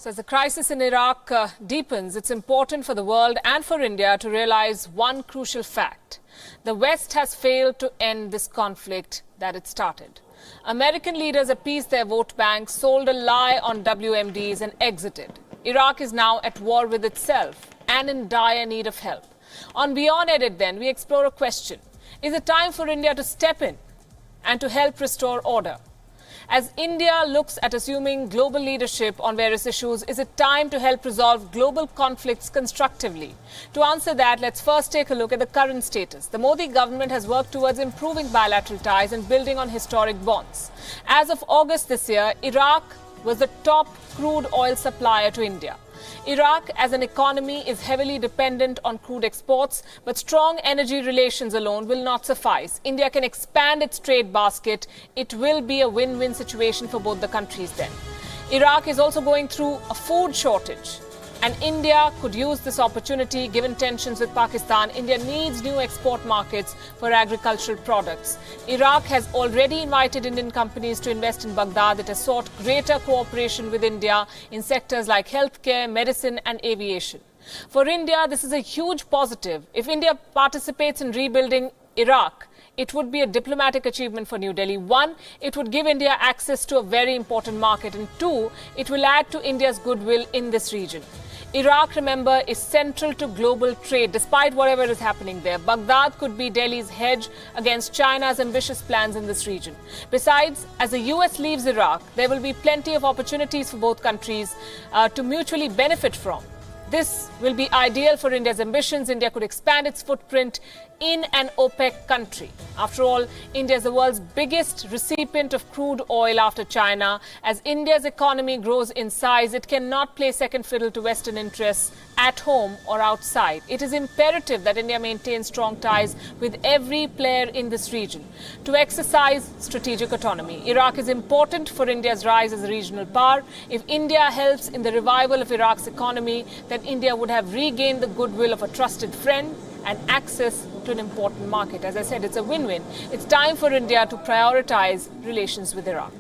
So as the crisis in Iraq deepens, it's important for the world and for India to realize one crucial fact. The West has failed to end this conflict that it started. American leaders appeased their vote banks, sold a lie on WMDs and exited. Iraq is now at war with itself and in dire need of help. On Beyond Edit then, we explore a question. Is it time for India to step in and to help restore order? As India looks at assuming global leadership on various issues, is it time to help resolve global conflicts constructively? To answer that, let's first take a look at the current status. The Modi government has worked towards improving bilateral ties and building on historic bonds. As of August this year, Iraq was the top crude oil supplier to India. Iraq as an economy is heavily dependent on crude exports, but strong energy relations alone will not suffice. India can expand its trade basket. It will be a win-win situation for both the countries then. Iraq is also going through a food shortage, and India could use this opportunity given tensions with Pakistan. India needs new export markets for agricultural products. Iraq has already invited Indian companies to invest in Baghdad. It has sought greater cooperation with India in sectors like healthcare, medicine and aviation. For India, this is a huge positive. If India participates in rebuilding Iraq, it would be a diplomatic achievement for New Delhi. One, it would give India access to a very important market. And two, it will add to India's goodwill in this region. Iraq, remember, is central to global trade, despite whatever is happening there. Baghdad could be Delhi's hedge against China's ambitious plans in this region. Besides, as the US leaves Iraq, there will be plenty of opportunities for both countries to mutually benefit from. This will be ideal for India's ambitions. India could expand its footprint in an OPEC country. After all, India is the world's biggest recipient of crude oil after China. As India's economy grows in size, it cannot play second fiddle to Western interests at home or outside. It is imperative that India maintains strong ties with every player in this region to exercise strategic autonomy. Iraq is important for India's rise as a regional power. If India helps in the revival of Iraq's economy, then India would have regained the goodwill of a trusted friend and access to an important market. As I said, it's a win-win. It's time for India to prioritize relations with Iraq.